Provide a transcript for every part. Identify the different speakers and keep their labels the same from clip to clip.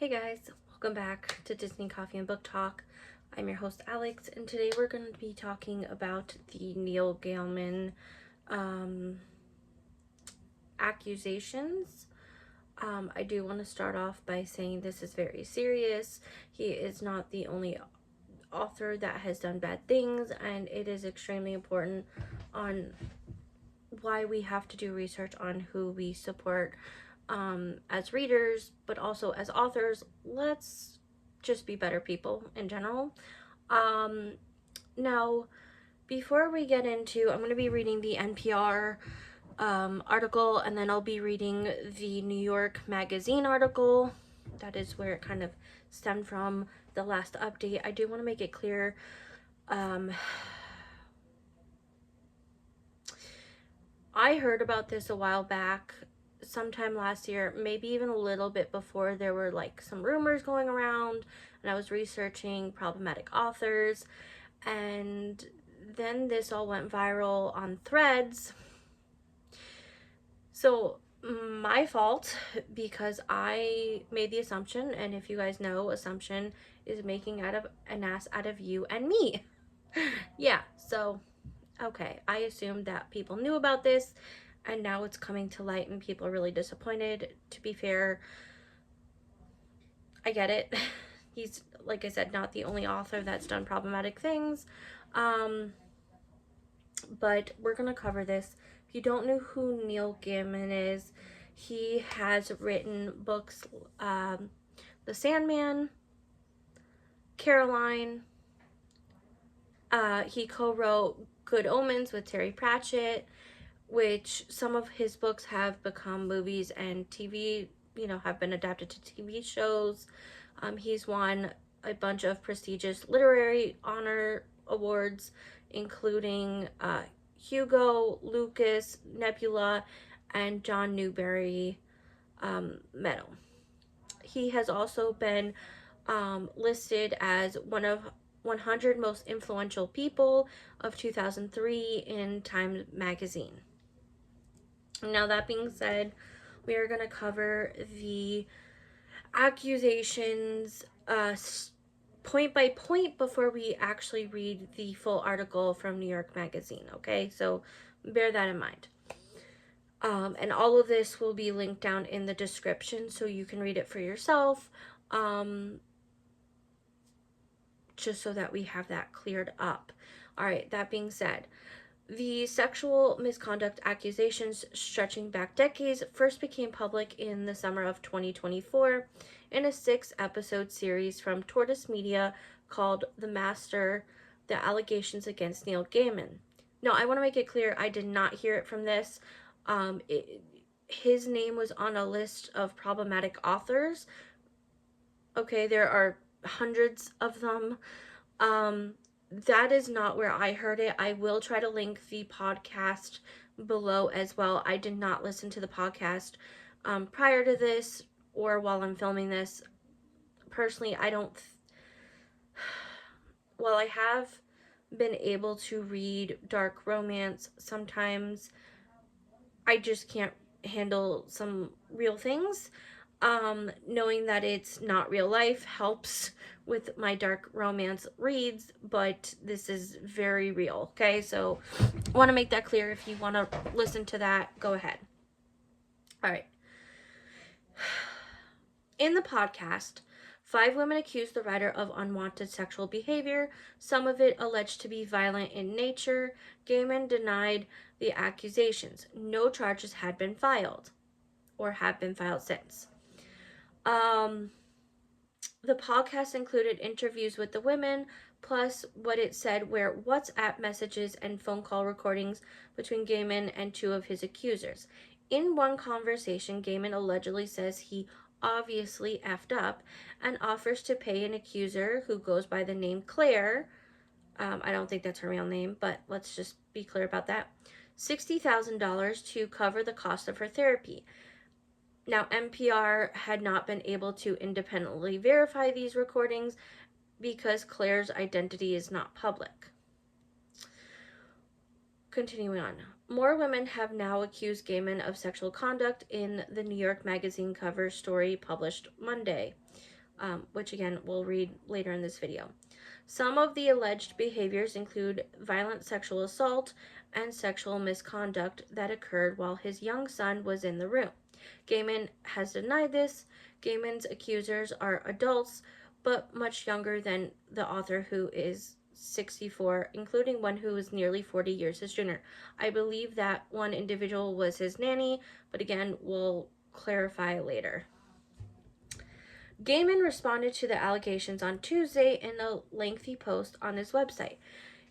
Speaker 1: Hey guys, welcome back to Disney Coffee and Book Talk. I'm your host Alex, and today we're going to be talking about the Neil Gaiman accusations. I do want to start off by saying this is very serious. He is not the only author that has done bad things, and it is extremely important on why we have to do research on who we support as readers, but also as authors. Let's just be better people in general. Now, before we get into, I'm going to be reading the NPR article, and then I'll be reading the New York Magazine article. That is where it kind of stemmed from, the last update. I do want to make it clear, I heard about this a while back, sometime last year, maybe even a little bit before. There were like some rumors going around, and I was researching problematic authors, and then this all went viral on Threads. So my fault, because I made the assumption, and if you guys know, assumption is making an ass out of you and me. Yeah, so okay, I assumed that people knew about this, and now it's coming to light and people are really disappointed. To be fair, I get it. He's, like I said, not the only author that's done problematic things. But we're going to cover this. If you don't know who Neil Gaiman is, he has written books, The Sandman, Caroline. He co-wrote Good Omens with Terry Pratchett, which some of his books have become movies and TV, have been adapted to TV shows. He's won a bunch of prestigious literary honor awards, including Hugo, Lucas, Nebula, and John Newbery Medal. He has also been listed as one of 100 most influential people of 2003 in Time magazine. Now, that being said, we are going to cover the accusations point by point before we actually read the full article from New York Magazine, okay? So bear that in mind. And all of this will be linked down in the description so you can read it for yourself, just so that we have that cleared up. All right, that being said, the sexual misconduct accusations stretching back decades first became public in the summer of 2024 in a 6-episode series from Tortoise Media called The Master, The Allegations Against Neil Gaiman. Now, I want to make it clear, I did not hear it from this. His name was on a list of problematic authors. Okay, there are hundreds of them. That is not where I heard it. I will try to link the podcast below as well. I did not listen to the podcast prior to this or while I'm filming this. Personally, while I have been able to read dark romance, sometimes I just can't handle some real things. Knowing that it's not real life helps with my dark romance reads, but this is very real, okay? So I want to make that clear. If you want to listen to that, go ahead. All right. In the podcast, 5 women accused the writer of unwanted sexual behavior, some of it alleged to be violent in nature. Gaiman denied the accusations. No charges had been filed or have been filed since. The podcast included interviews with the women, plus what it said were WhatsApp messages and phone call recordings between Gaiman and 2 of his accusers. In one conversation, Gaiman allegedly says he obviously effed up and offers to pay an accuser who goes by the name Claire. I don't think that's her real name, but let's just be clear about that. $60,000 to cover the cost of her therapy. Now, NPR had not been able to independently verify these recordings because Claire's identity is not public. Continuing on. More women have now accused Gaiman of sexual conduct in the New York Magazine cover story published Monday, which again we'll read later in this video. Some of the alleged behaviors include violent sexual assault and sexual misconduct that occurred while his young son was in the room. Gaiman has denied this. Gaiman's accusers are adults, but much younger than the author, who is 64, including one who is nearly 40 years his junior. I believe that one individual was his nanny, but again, we'll clarify later. Gaiman responded to the allegations on Tuesday in a lengthy post on his website.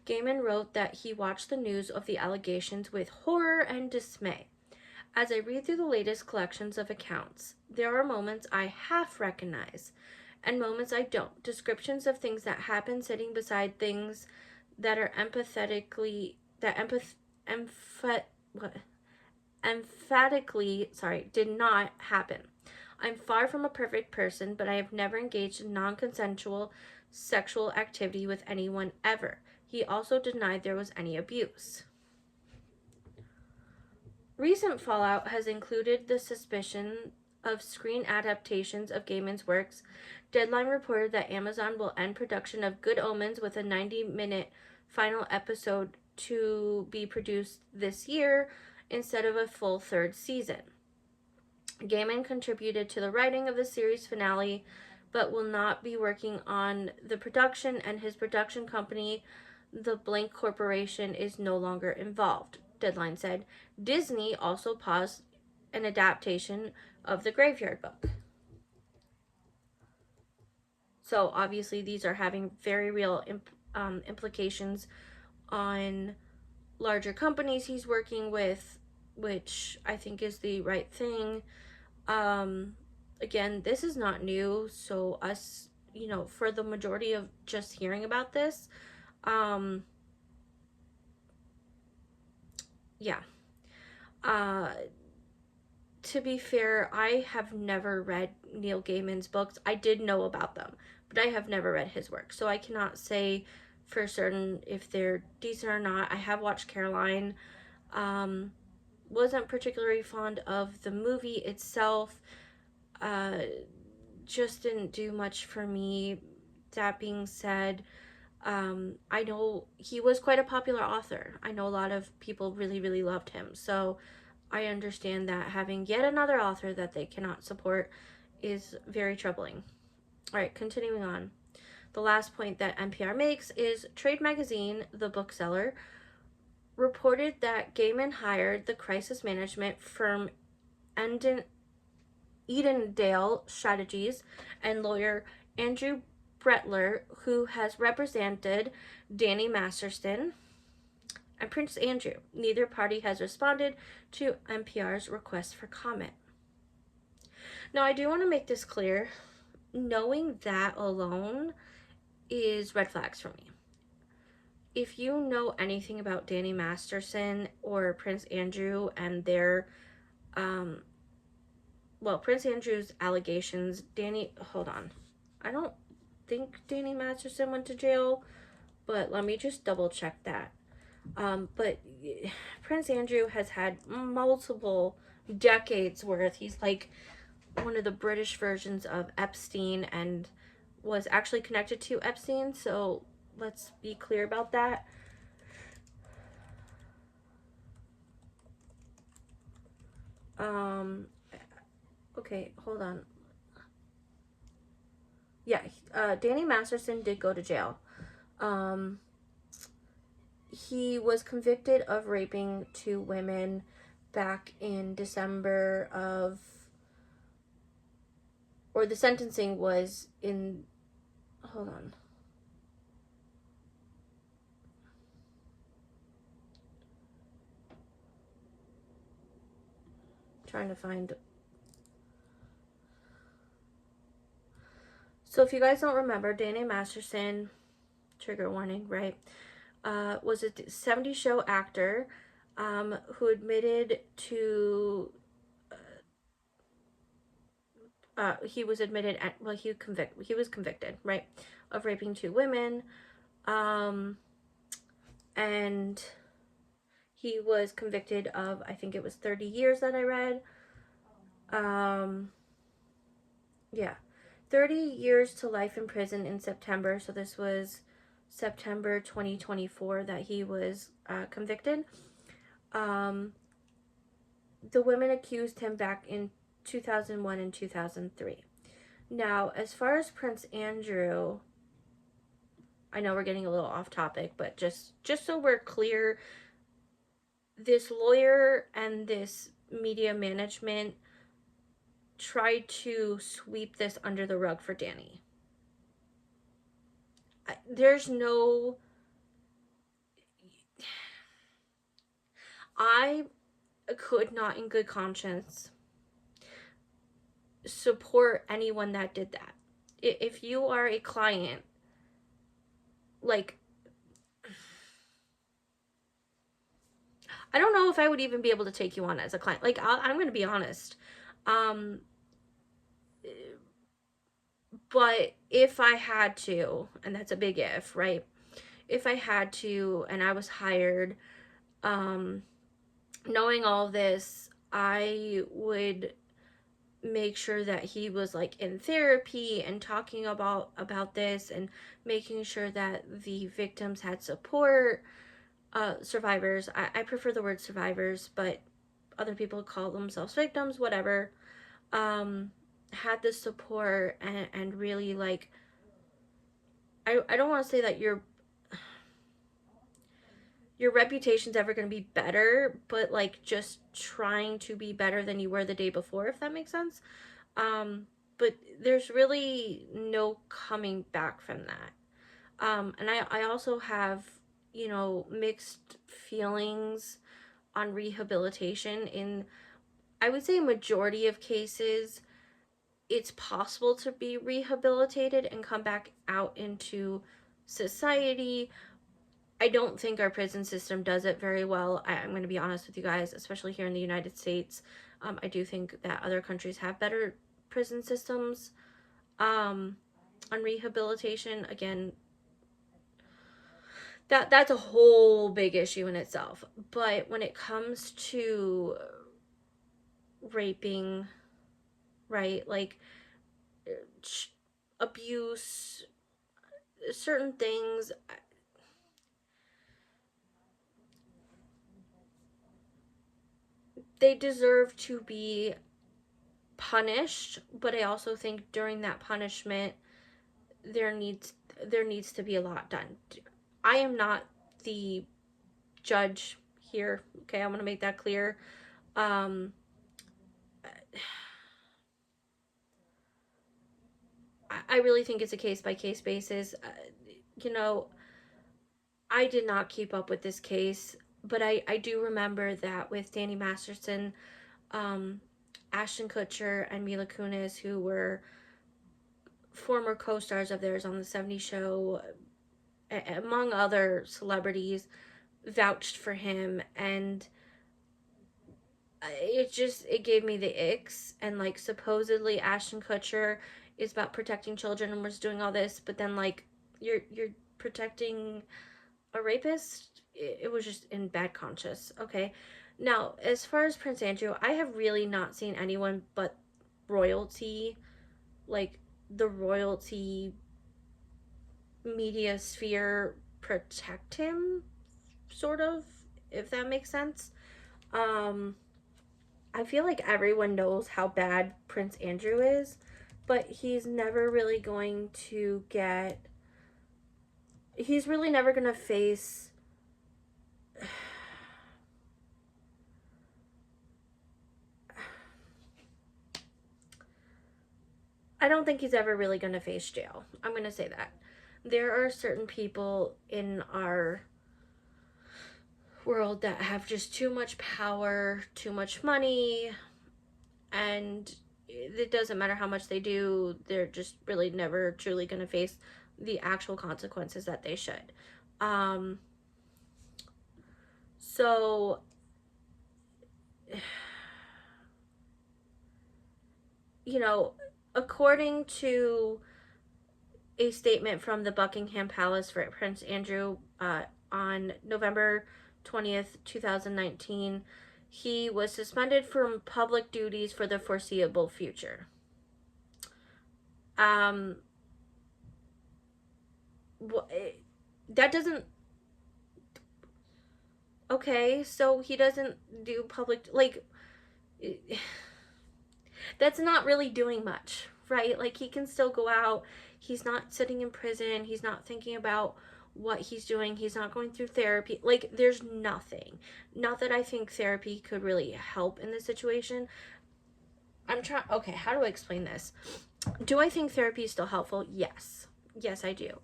Speaker 1: Gaiman wrote that he watched the news of the allegations with horror and dismay. As I read through the latest collections of accounts, there are moments I half recognize and moments I don't. Descriptions of things that happen sitting beside things that are emphatically did not happen. I'm far from a perfect person, but I have never engaged in non-consensual sexual activity with anyone ever. He also denied there was any abuse. Recent fallout has included the suspicion of screen adaptations of Gaiman's works. Deadline reported that Amazon will end production of Good Omens with a 90-minute final episode to be produced this year instead of a full third season. Gaiman contributed to the writing of the series finale, but will not be working on the production, and his production company, the Blank Corporation, is no longer involved, Deadline said. Disney also paused an adaptation of the Graveyard Book. So obviously these are having very real implications on larger companies he's working with, which I think is the right thing. Again, this is not new, so us, for the majority of just hearing about this, yeah. To be fair, I have never read Neil Gaiman's books. I did know about them, but I have never read his work, so I cannot say for certain if they're decent or not. I have watched Caroline. Wasn't particularly fond of the movie itself. Just didn't do much for me. That being said, I know he was quite a popular author. I know a lot of people really, really loved him. So I understand that having yet another author that they cannot support is very troubling. All right, continuing on. The last point that NPR makes is Trade Magazine, the bookseller, reported that Gaiman hired the crisis management firm Edendale Strategies and lawyer Andrew Bretler, who has represented Danny Masterson and Prince Andrew. Neither party has responded to NPR's request for comment. Now, I do want to make this clear. Knowing that alone is red flags for me. If you know anything about Danny Masterson or Prince Andrew and their, Prince Andrew's allegations, hold on. I don't think Danny Masterson went to jail, but let me just double check that. But Prince Andrew has had multiple decades worth. He's like one of the British versions of Epstein and was actually connected to Epstein, so let's be clear about that. Okay, hold on. Yeah, Danny Masterson did go to jail. He was convicted of raping 2 women back in December of, or the sentencing was in, hold on. Trying to find. So if you guys don't remember, Danny Masterson, trigger warning, right, was a 70s show actor who admitted to, he was convicted, right, of raping 2 women, and He was convicted of, I think it was 30 years that I read. Yeah, 30 years to life in prison in September. So this was September 2024 that he was convicted. Um, the women accused him back in 2001 and 2003. Now, as far as Prince Andrew, I know we're getting a little off topic, but just so we're clear, this lawyer and this media management tried to sweep this under the rug for Danny. There's no, I could not in good conscience support anyone that did that. If you are a client, like, I don't know if I would even be able to take you on as a client. Like, I'm going to be honest. Um, but if I had to, and that's a big if, right? If I had to and I was hired, knowing all this, I would make sure that he was like in therapy and talking about this and making sure that the victims had support. Survivors, I prefer the word survivors, but other people call themselves victims, whatever. Had the support and really like, I don't want to say that your reputation's ever going to be better, but like just trying to be better than you were the day before, if that makes sense. But there's really no coming back from that. And I also have, mixed feelings on rehabilitation. In, I would say, a majority of cases, it's possible to be rehabilitated and come back out into society. I don't think our prison system does it very well. I'm going to be honest with you guys, especially here in the United States. I do think that other countries have better prison systems on rehabilitation. Again, that's a whole big issue in itself. But when it comes to raping, right, like abuse, certain things, they deserve to be punished, but I also think during that punishment there needs to be a lot done. I am not the judge here, okay? I'm going to make that clear. I really think it's a case by case basis. You know, I did not keep up with this case, but I do remember that with Danny Masterson, Ashton Kutcher, and Mila Kunis, who were former co-stars of theirs on the 70s show, among other celebrities, vouched for him, and it gave me the icks. And like, supposedly Ashton Kutcher is about protecting children and was doing all this, but then like, you're protecting a rapist. It was just in bad conscience. Okay, now as far as Prince Andrew, I have really not seen anyone but royalty, like the royalty media sphere, protect him, sort of, if that makes sense. um I feel like everyone knows how bad Prince Andrew is, but he's really never going to face I don't think he's ever really going to face jail. I'm going to say that. There are certain people in our world that have just too much power, too much money, and it doesn't matter how much they do, they're just really never truly going to face the actual consequences that they should. So according to a statement from the Buckingham Palace for Prince Andrew on November 20th, 2019. He was suspended from public duties for the foreseeable future. That doesn't, okay, so he doesn't do public, like, that's not really doing much, right? Like, he can still go out. He's not sitting in prison. He's not thinking about what he's doing. He's not going through therapy. Like, there's nothing. Not that I think therapy could really help in this situation. Okay, how do I explain this? Do I think therapy is still helpful? Yes. Yes, I do.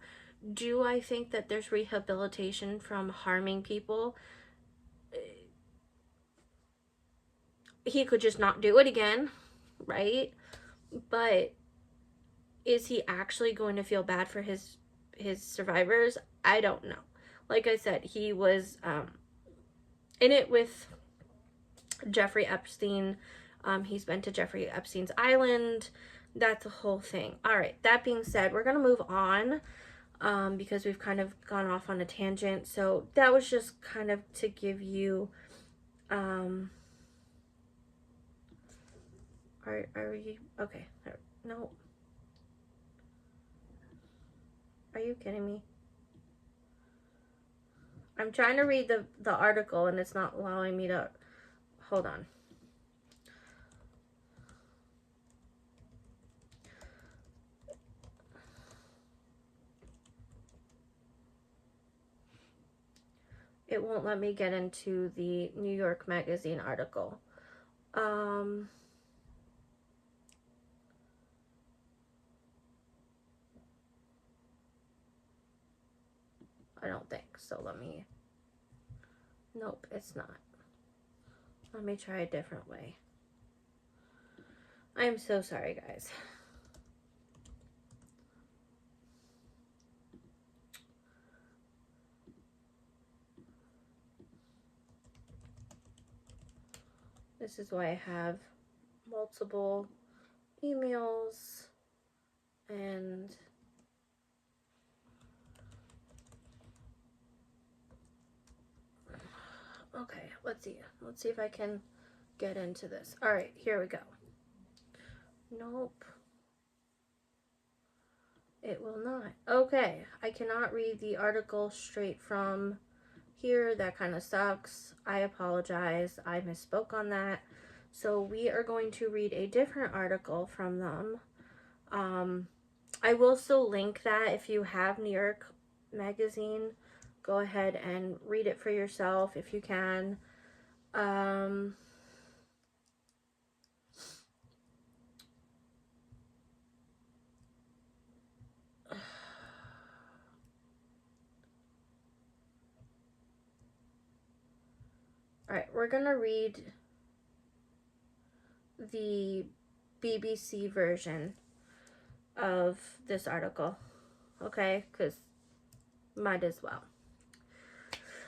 Speaker 1: Do I think that there's rehabilitation from harming people? He could just not do it again, right? But is he actually going to feel bad for his survivors? I don't know. Like I said, he was in it with Jeffrey Epstein. He's been to Jeffrey Epstein's island. That's a whole thing. All right, that being said, we're going to move on because we've kind of gone off on a tangent. So that was just kind of to give you... Are we... Okay. No. Are you kidding me? I'm trying to read the article and it's not allowing me to... Hold on. It won't let me get into the New York Magazine article. I don't think so. Let me... Nope, it's not. Let me try a different way. I am so sorry, guys. This is why I have multiple emails and... Okay, let's see. Let's see if I can get into this. All right, here we go. Nope. It will not. Okay, I cannot read the article straight from here. That kind of sucks. I apologize. I misspoke on that. So we are going to read a different article from them. I will still link that. If you have New York Magazine, go ahead and read it for yourself if you can. Alright, we're gonna read the BBC version of this article, okay? Because might as well.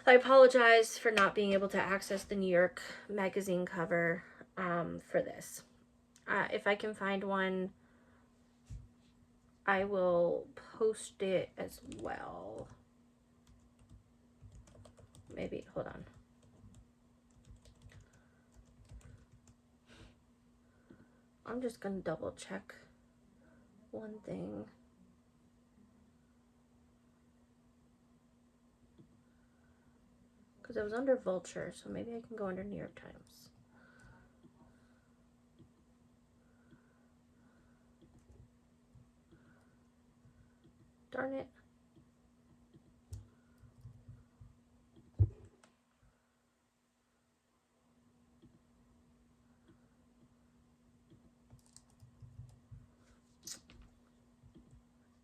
Speaker 1: I apologize for not being able to access the New York Magazine cover for this. If I can find one, I will post it as well. Maybe, hold on. I'm just gonna double check one thing. Because it was under Vulture, so maybe I can go under New York Times. Darn it.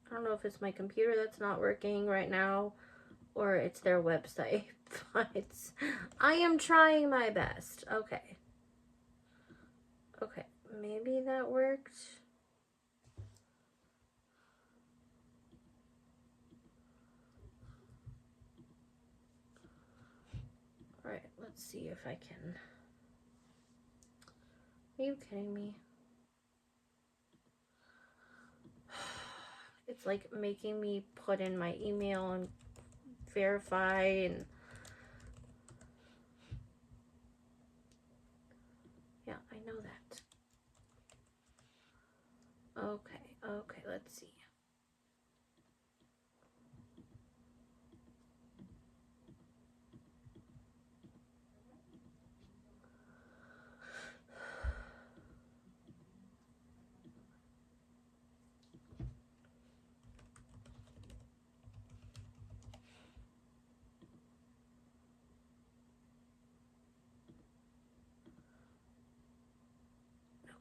Speaker 1: I don't know if it's my computer that's not working right now or it's their website, but I am trying my best. Okay. Okay, maybe that worked. Alright, let's see if I can. Are you kidding me? It's like making me put in my email and verify and... Let's see.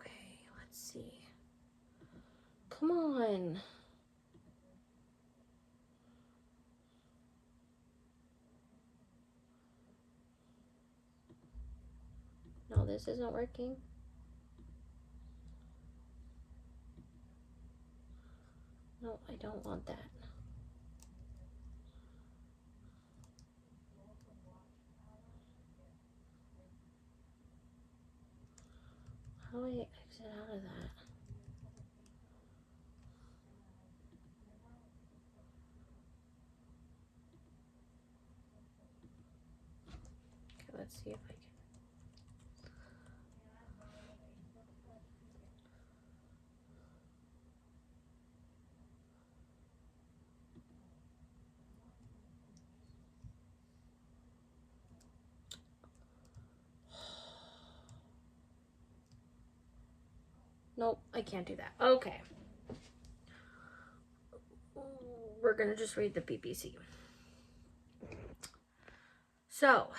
Speaker 1: Okay, let's see. Come on. No, this isn't working. No, I don't want that. How do I exit out of that? Okay, let's see if I can. Nope, I can't do that. Okay. We're gonna just read the BBC. So,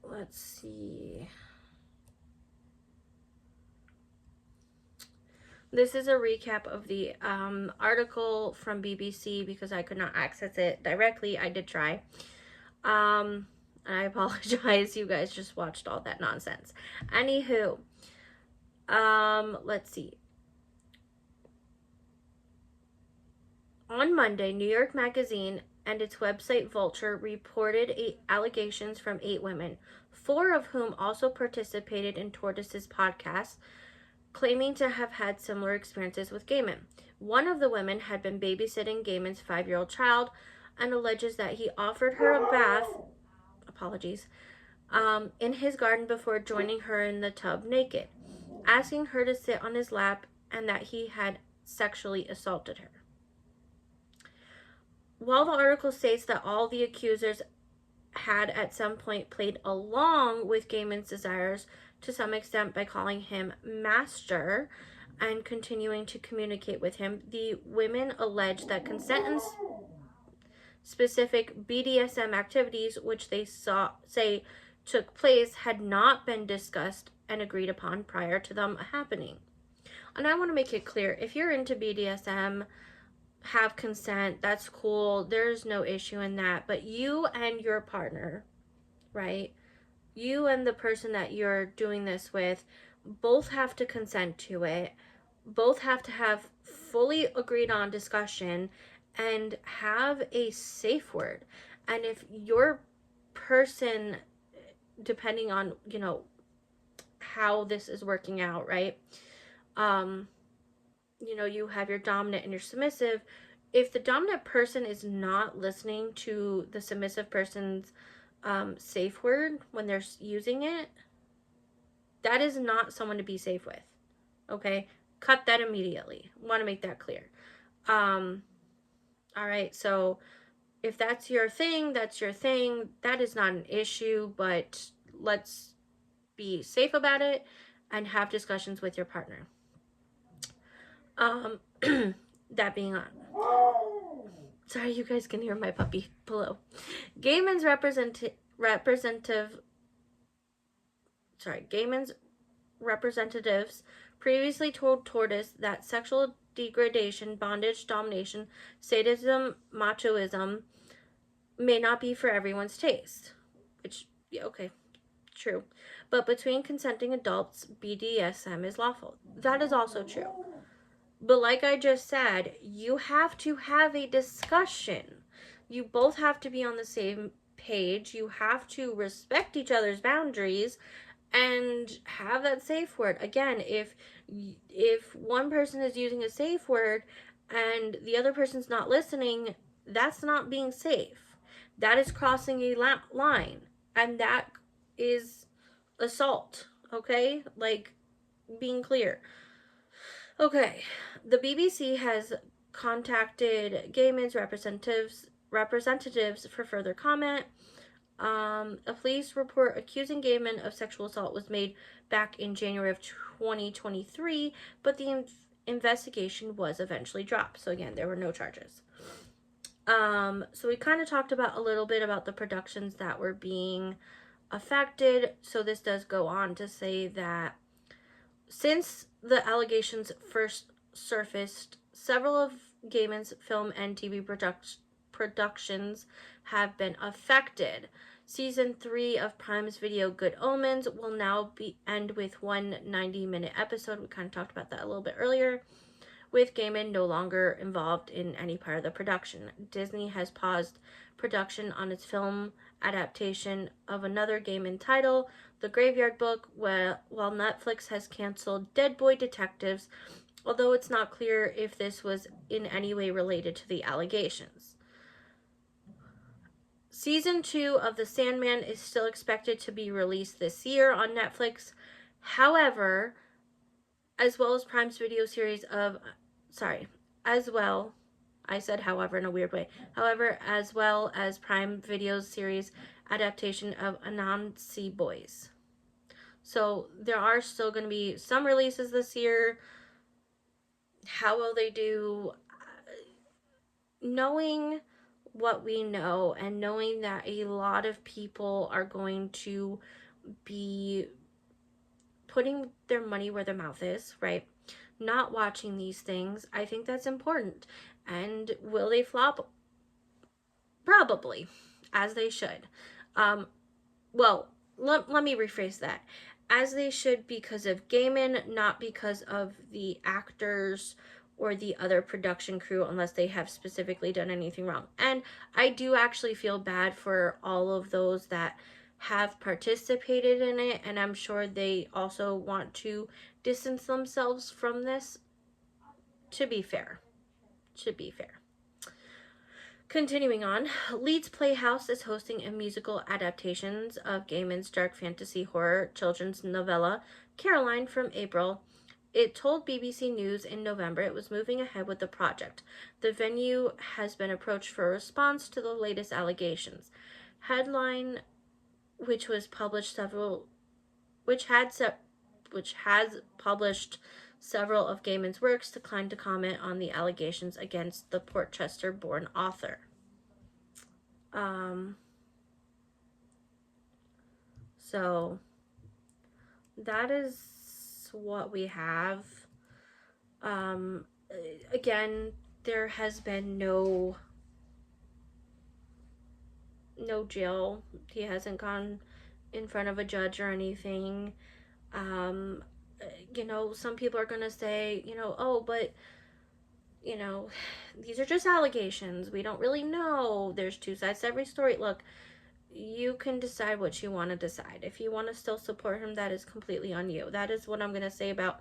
Speaker 1: let's see. This is a recap of the article from BBC because I could not access it directly. I did try. And I apologize. You guys just watched all that nonsense. Anywho, let's see. On Monday, New York Magazine and its website Vulture reported allegations from 8 women, 4 of whom also participated in Tortoise's podcast, claiming to have had similar experiences with Gaiman. One of the women had been babysitting Gaiman's 5-year-old child and alleges that he offered her a bath, in his garden before joining her in the tub naked, asking her to sit on his lap, and that he had sexually assaulted her. While the article states that all the accusers had at some point played along with Gaiman's desires to some extent by calling him master and continuing to communicate with him, the women allege that consent and specific BDSM activities which they say took place had not been discussed and agreed upon prior to them happening. And I want to make it clear, if you're into BDSM, have consent, that's cool, there's no issue in that, but you and your partner, right, you and the person that you're doing this with both have to consent to it, both have to have fully agreed on discussion and have a safe word. And if your person, depending on how this is working out, right, you have your dominant and your submissive. If the dominant person is not listening to the submissive person's safe word when they're using it, that is not someone to be safe with. Okay? Cut that immediately. Want to make that clear. All right, so if that's your thing, that's your thing. That is not an issue, but let's be safe about it and have discussions with your partner. That being on. Sorry, you guys can hear my puppy below. Gaiman's representatives previously told Tortoise that sexual degradation, bondage, domination, sadism, machoism may not be for everyone's taste. Which, yeah, okay, true. But between consenting adults, BDSM is lawful. That is also true. But like I just said, you have to have a discussion. You both have to be on the same page. You have to respect each other's boundaries and have that safe word. Again, if one person is using a safe word and the other person's not listening, that's not being safe. That is crossing a line. And that is assault, okay? Like, being clear. Okay, the BBC has contacted Gaiman's representatives for further comment. A police report accusing Gaiman of sexual assault was made back in January of 2023, but the investigation was eventually dropped. So again, there were no charges. So we kind of talked about a little bit about the productions that were being affected. So this does go on to say that since the allegations first surfaced, several of Gaiman's film and TV productions have been affected. Season 3 of Prime's video Good Omens will now end with one 90-minute episode. We kind of talked about that a little bit earlier. With Gaiman no longer involved in any part of the production, Disney has paused production on its film adaptation of another Gaiman title, The Graveyard Book, while Netflix has canceled Dead Boy Detectives, although it's not clear if this was in any way related to the allegations. Season 2 of The Sandman is still expected to be released this year on Netflix. However, as well as Prime's video series of, I said however in a weird way. However, as well as Prime Video's series adaptation of Anansi Boys. So there are still going to be some releases this year. How will they do? Knowing what we know and knowing that a lot of people are going to be putting their money where their mouth is, right? Not watching these things, I think that's important. And will they flop? Probably, as they should. Well, let me rephrase that. As they should, because of Gaiman, not because of the actors or the other production crew, unless they have specifically done anything wrong. And I do actually feel bad for all of those that have participated in it, and I'm sure they also want to distance themselves from this, to be fair. Continuing on, Leeds Playhouse is hosting a musical adaptation of Gaiman's dark fantasy horror children's novella, Caroline, from April. It told BBC News in November it was moving ahead with the project. The venue has been approached for a response to the latest allegations. Headline, which has published several of Gaiman's works, declined to comment on the allegations against the Portchester-born author. So that is what we have. Again, there has been no jail. He hasn't gone in front of a judge or anything. Some people are going to say, oh, but, these are just allegations. We don't really know. There's two sides to every story. Look, you can decide what you want to decide. If you want to still support him, that is completely on you. That is what I'm going to say about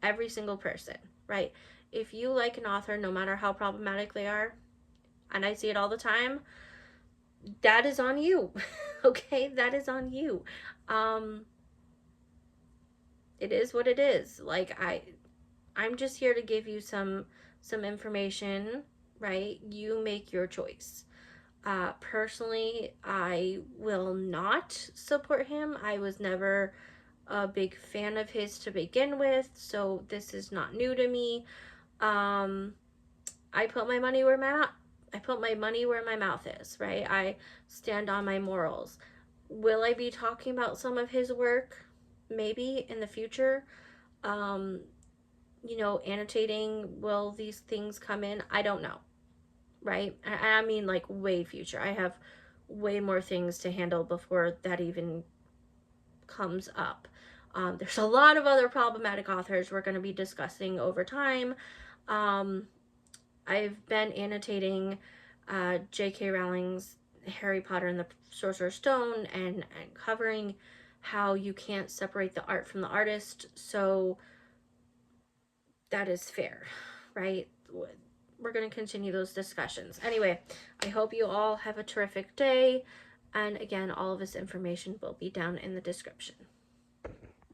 Speaker 1: every single person, right? If you like an author, no matter how problematic they are, and I see it all the time, that is on you. Okay? That is on you. It is what it is. Like, I'm just here to give you some information, right? You make your choice. Personally, I will not support him. I was never a big fan of his to begin with, so this is not new to me. I put my money where my mouth is, right? I stand on my morals. Will I be talking about some of his work? Maybe in the future. Annotating, will these things come in? I don't know, right? I mean, like, way future. I have way more things to handle before that even comes up. There's a lot of other problematic authors we're going to be discussing over time. I've been annotating J.K. Rowling's Harry Potter and the Sorcerer's Stone and covering how you can't separate the art from the artist. So that is fair, right? We're going to continue those discussions. Anyway, I hope you all have a terrific day. And again, all of this information will be down in the description.